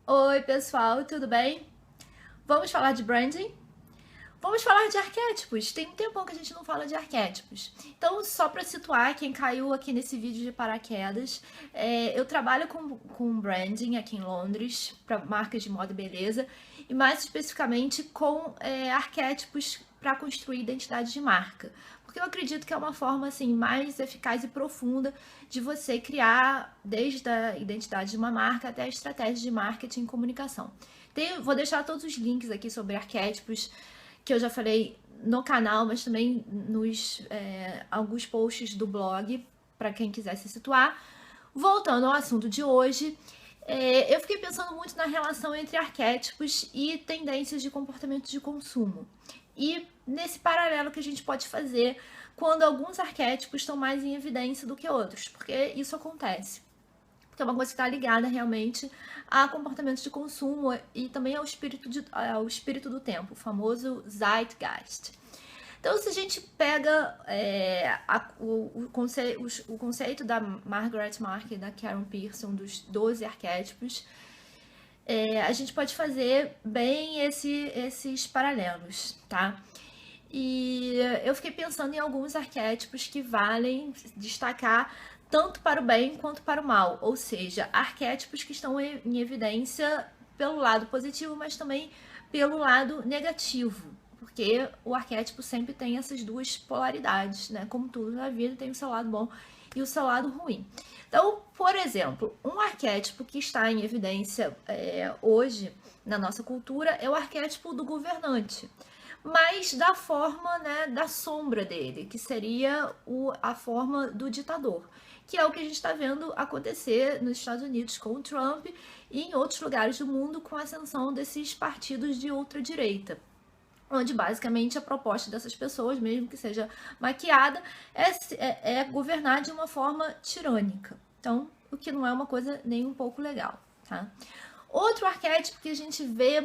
Oi, pessoal, tudo bem? Vamos falar de branding? Vamos falar de arquétipos. Tem um tempão que a gente não fala de arquétipos. Então, só para situar quem caiu aqui nesse vídeo de paraquedas, eu trabalho com branding aqui em Londres, para marcas de moda e beleza, e mais especificamente com arquétipos para construir identidade de marca. Porque eu acredito que é uma forma assim mais eficaz e profunda de você criar desde a identidade de uma marca até a estratégia de marketing e comunicação. Vou deixar todos os links aqui sobre arquétipos que eu já falei no canal, mas também nos alguns posts do blog, para quem quiser se situar. Voltando ao assunto de hoje, eu fiquei pensando muito na relação entre arquétipos e tendências de comportamento de consumo. E nesse paralelo que a gente pode fazer quando alguns arquétipos estão mais em evidência do que outros, porque isso acontece. Porque é uma coisa que está ligada realmente a comportamentos de consumo e também ao espírito do tempo, o famoso Zeitgeist. Então, se a gente pega o conceito da Margaret Mark e da Karen Pearson, dos 12 arquétipos, a gente pode fazer bem esses paralelos, tá? E eu fiquei pensando em alguns arquétipos que valem destacar tanto para o bem quanto para o mal, ou seja, arquétipos que estão em evidência pelo lado positivo, mas também pelo lado negativo, porque o arquétipo sempre tem essas duas polaridades, né? Como tudo na vida tem o seu lado bom e o seu lado ruim. Então, por exemplo, um arquétipo que está em evidência hoje na nossa cultura é o arquétipo do governante, mas da forma, né, da sombra dele, que seria a forma do ditador, que é o que a gente está vendo acontecer nos Estados Unidos com o Trump e em outros lugares do mundo com a ascensão desses partidos de ultradireita, onde basicamente a proposta dessas pessoas, mesmo que seja maquiada, é governar de uma forma tirânica. Então, o que não é uma coisa nem um pouco legal, tá? Outro arquétipo que a gente vê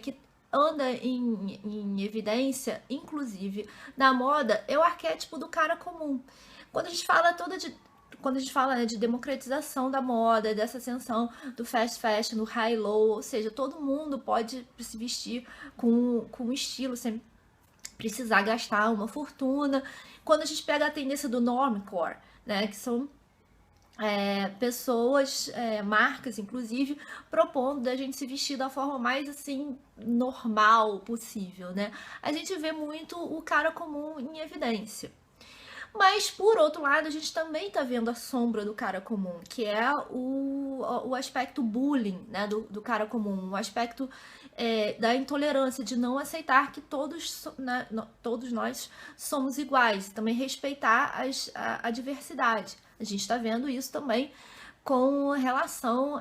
que anda em evidência, inclusive na moda, é o arquétipo do cara comum. Quando a gente fala de democratização da moda, dessa ascensão do fast fashion, do high low, ou seja, todo mundo pode se vestir com estilo sem precisar gastar uma fortuna. Quando a gente pega a tendência do normcore, né, que são pessoas, marcas inclusive, propondo da gente se vestir da forma mais assim normal possível, né? A gente vê muito o cara comum em evidência. Mas, por outro lado, a gente também tá vendo a sombra do cara comum, que é o aspecto bullying, né, do cara comum, o aspecto da intolerância, de não aceitar que todos nós somos iguais, também respeitar a diversidade. A gente está vendo isso também com relação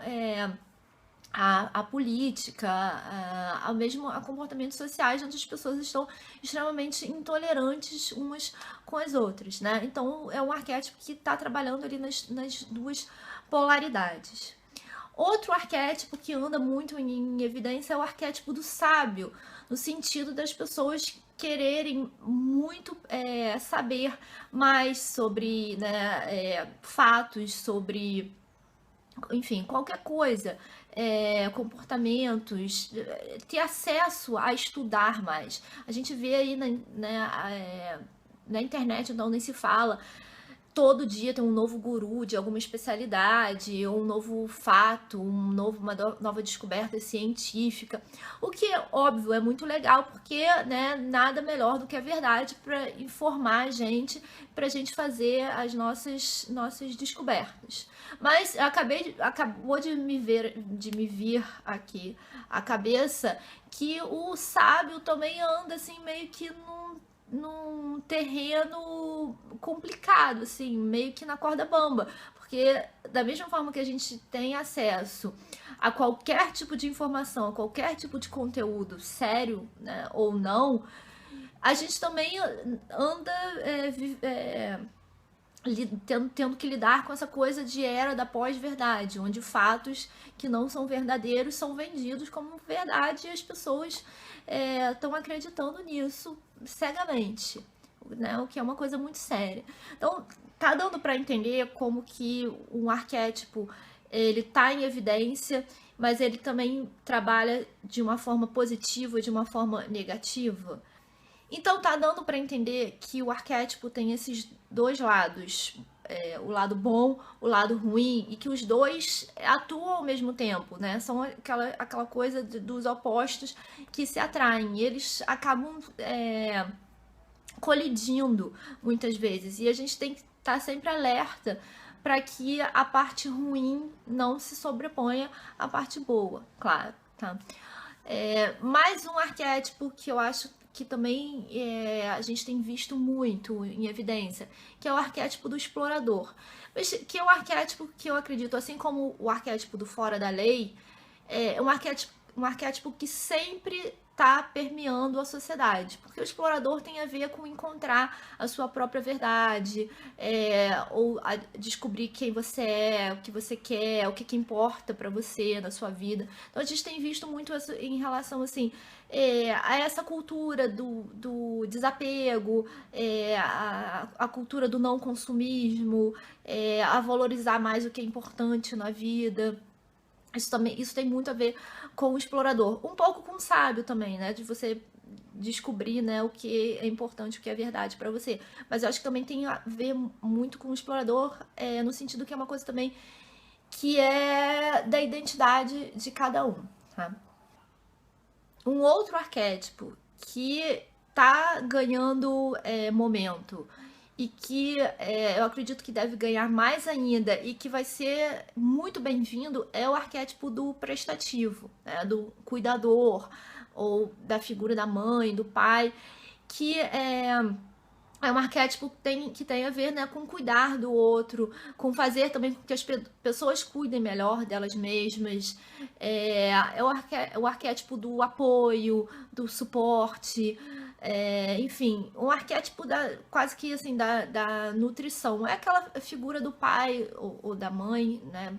a política, mesmo a comportamentos sociais, onde as pessoas estão extremamente intolerantes umas com as outras, né? Então é um arquétipo que está trabalhando ali nas duas polaridades. Outro arquétipo que anda muito em evidência é o arquétipo do sábio, no sentido das pessoas quererem muito saber mais sobre, né, fatos, sobre, enfim, qualquer coisa, comportamentos, ter acesso a estudar mais. A gente vê aí na internet, então nem se fala, todo dia tem um novo guru de alguma especialidade, ou um novo fato, uma nova descoberta científica. O que, óbvio, é muito legal, porque, né, nada melhor do que a verdade para informar a gente, para a gente fazer as nossas descobertas. Mas acabou de me vir aqui a cabeça que o sábio também anda assim meio que num terreno complicado, assim, meio que na corda bamba, porque da mesma forma que a gente tem acesso a qualquer tipo de informação, a qualquer tipo de conteúdo, sério, né, ou não, a gente também anda tendo que lidar com essa coisa de era da pós-verdade, onde fatos que não são verdadeiros são vendidos como verdade e as pessoas estão acreditando nisso cegamente, né? O que é uma coisa muito séria. Então, tá dando para entender como que um arquétipo ele tá em evidência, mas ele também trabalha de uma forma positiva e de uma forma negativa. Então tá dando para entender que o arquétipo tem esses dois lados, o lado bom, o lado ruim, e que os dois atuam ao mesmo tempo, né? São aquela coisa dos opostos que se atraem, e eles acabam colidindo muitas vezes, e a gente tem que estar sempre alerta para que a parte ruim não se sobreponha à parte boa, claro, tá? Mais um arquétipo que eu acho que também a gente tem visto muito em evidência, que é o arquétipo do explorador. Que é um arquétipo que eu acredito, assim como o arquétipo do fora da lei, é um arquétipo que sempre está permeando a sociedade, porque o explorador tem a ver com encontrar a sua própria verdade, ou descobrir quem você é, o que você quer, o que importa para você na sua vida. Então a gente tem visto muito isso em relação assim a essa cultura do desapego, a cultura do não consumismo, a valorizar mais o que é importante na vida. Isso tem muito a ver com o explorador, um pouco com o sábio também, né? De você descobrir, né, o que é importante, o que é verdade para você. Mas eu acho que também tem a ver muito com o explorador, no sentido que é uma coisa também que é da identidade de cada um, tá? Um outro arquétipo que tá ganhando momento e que eu acredito que deve ganhar mais ainda e que vai ser muito bem-vindo é o arquétipo do prestativo, né? Do cuidador ou da figura da mãe, do pai, que é um arquétipo que tem a ver, né, com cuidar do outro, com fazer também com que as pessoas cuidem melhor delas mesmas. O arquétipo do apoio, do suporte, enfim, um arquétipo quase que assim, da nutrição. É aquela figura do pai ou da mãe, né,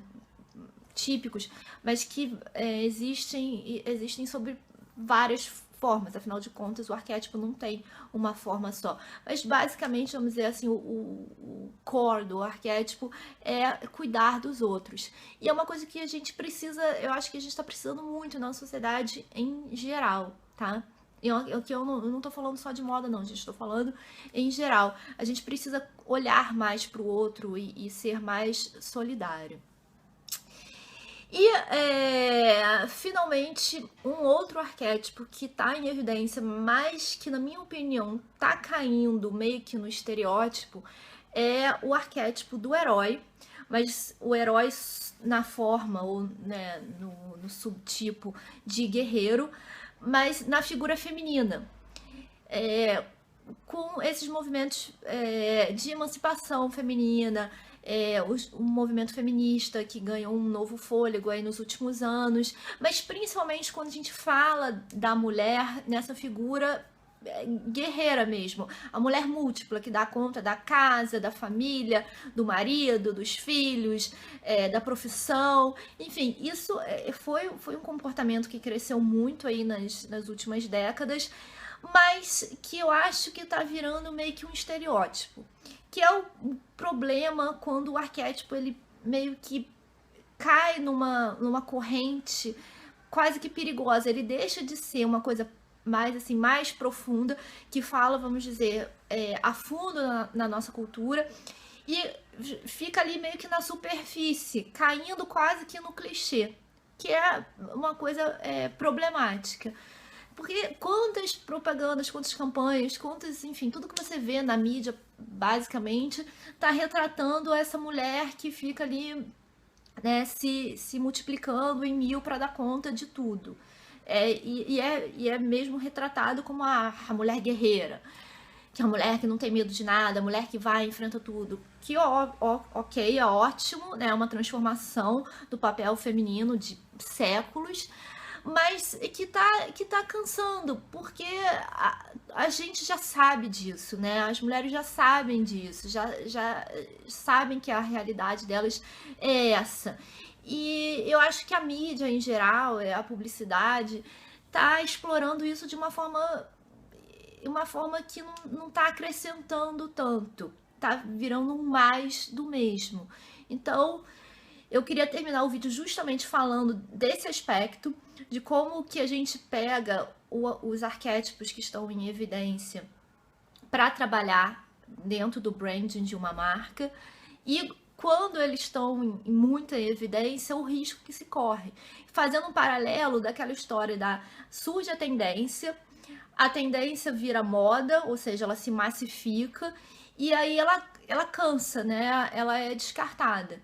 típicos, mas que existem sobre várias formas, afinal de contas o arquétipo não tem uma forma só, mas basicamente, vamos dizer assim, o core do arquétipo é cuidar dos outros, e é uma coisa que a gente precisa, eu acho que a gente está precisando muito na sociedade em geral, tá? Eu não tô falando só de moda não, gente, estou falando em geral, a gente precisa olhar mais para o outro e ser mais solidário. E finalmente um outro arquétipo que tá em evidência, mas que na minha opinião tá caindo meio que no estereótipo, é o arquétipo do herói, mas o herói na forma ou, né, no subtipo de guerreiro, mas na figura feminina. Com esses movimentos de emancipação feminina, o movimento feminista que ganhou um novo fôlego aí nos últimos anos, mas principalmente quando a gente fala da mulher nessa figura guerreira mesmo, a mulher múltipla que dá conta da casa, da família, do marido, dos filhos, da profissão, enfim, isso foi um comportamento que cresceu muito aí nas últimas décadas, mas que eu acho que tá virando meio que um estereótipo, que é o problema quando o arquétipo ele meio que cai numa corrente quase que perigosa, ele deixa de ser uma coisa mais assim, mais profunda, que fala, vamos dizer, a fundo na nossa cultura, e fica ali meio que na superfície, caindo quase que no clichê, que é uma coisa problemática. Porque quantas propagandas, quantas campanhas, enfim, tudo que você vê na mídia, basicamente, tá retratando essa mulher que fica ali, né, se multiplicando em mil para dar conta de tudo. E é mesmo retratado como a mulher guerreira, que é a mulher que não tem medo de nada, a mulher que vai e enfrenta tudo. Que ok, é ótimo, né? É uma transformação do papel feminino de séculos, mas que tá cansando, porque a gente já sabe disso, né? As mulheres já sabem disso, já sabem que a realidade delas é essa. E eu acho que a mídia em geral, a publicidade, tá explorando isso de uma forma que não tá acrescentando tanto, tá virando um mais do mesmo. Então, Eu queria terminar o vídeo justamente falando desse aspecto, de como que a gente pega os arquétipos que estão em evidência para trabalhar dentro do branding de uma marca e quando eles estão em muita evidência, o risco que se corre. Fazendo um paralelo daquela história da surge a tendência vira moda, ou seja, ela se massifica e aí ela cansa, né? Ela é descartada.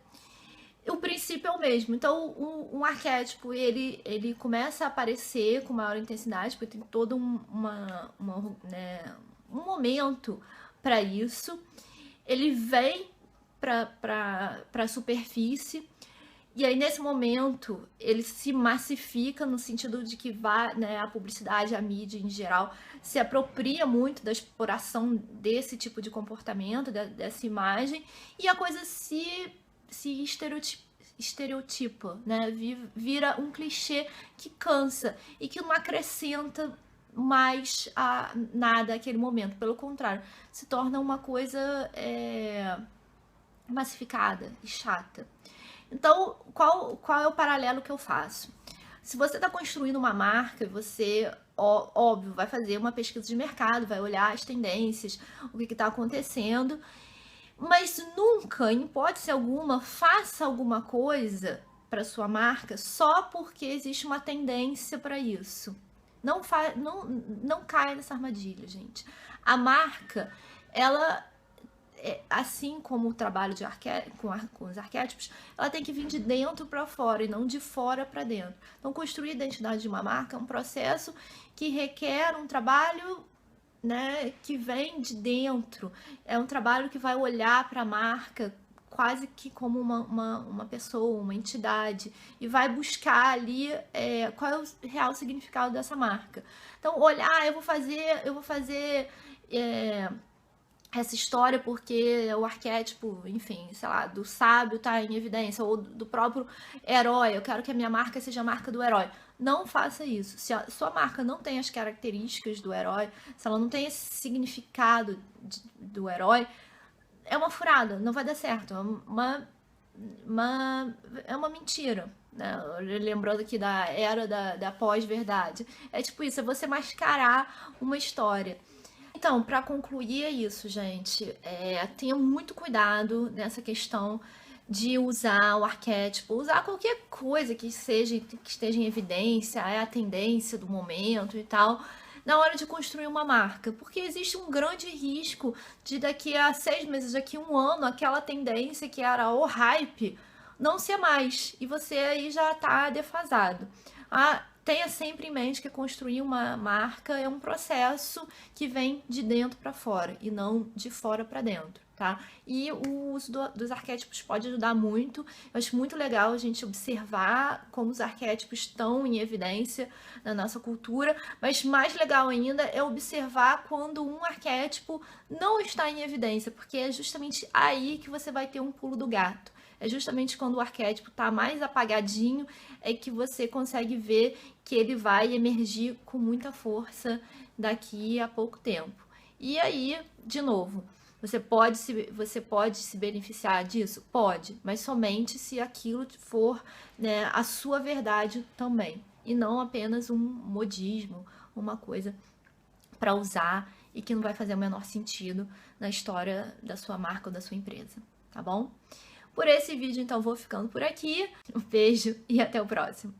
O princípio é o mesmo. Então, um arquétipo, ele começa a aparecer com maior intensidade, porque tem todo né, um momento para isso. Ele vem para a superfície, e aí nesse momento ele se massifica no sentido de que né, a publicidade, a mídia em geral, se apropria muito da exploração desse tipo de comportamento, dessa imagem, e a coisa se estereotipa, né? Vira um clichê que cansa e que não acrescenta mais a nada naquele momento. Pelo contrário, se torna uma coisa massificada e chata. Então, qual é o paralelo que eu faço? Se você está construindo uma marca, você, óbvio, vai fazer uma pesquisa de mercado, vai olhar as tendências, o que está acontecendo, mas nunca, em hipótese alguma, faça alguma coisa para sua marca só porque existe uma tendência para isso. Não caia nessa armadilha, gente. A marca, ela, assim como o trabalho com os arquétipos, ela tem que vir de dentro para fora e não de fora para dentro. Então, construir a identidade de uma marca é um processo que requer um trabalho, né, que vem de dentro. É um trabalho que vai olhar para a marca quase que como uma pessoa, uma entidade, e vai buscar ali qual é o real significado dessa marca. Então, olhar, eu vou fazer essa história porque o arquétipo, enfim, sei lá, do sábio tá em evidência, ou do próprio herói, eu quero que a minha marca seja a marca do herói. Não faça isso. Se a sua marca não tem as características do herói, se ela não tem esse significado do herói, é uma furada, não vai dar certo. É uma mentira. Né? Lembrando aqui da era da pós-verdade. É tipo isso, é você mascarar uma história. Então, para concluir é isso, gente. Tenha muito cuidado nessa questão de usar o arquétipo, usar qualquer coisa que esteja em evidência, é a tendência do momento e tal, na hora de construir uma marca, porque existe um grande risco de daqui a 6 meses, daqui a 1 ano, aquela tendência que era o hype não ser mais, e você aí já está defasado. Tenha sempre em mente que construir uma marca é um processo que vem de dentro para fora e não de fora para dentro, tá? E o uso dos arquétipos pode ajudar muito. Eu acho muito legal a gente observar como os arquétipos estão em evidência na nossa cultura, mas mais legal ainda é observar quando um arquétipo não está em evidência, porque é justamente aí que você vai ter um pulo do gato. É justamente quando o arquétipo está mais apagadinho é que você consegue ver que ele vai emergir com muita força daqui a pouco tempo. E aí, de novo, você pode se beneficiar disso? Pode, mas somente se aquilo for, né, a sua verdade também. E não apenas um modismo, uma coisa para usar e que não vai fazer o menor sentido na história da sua marca ou da sua empresa, tá bom? Por esse vídeo, então, vou ficando por aqui. Um beijo e até o próximo.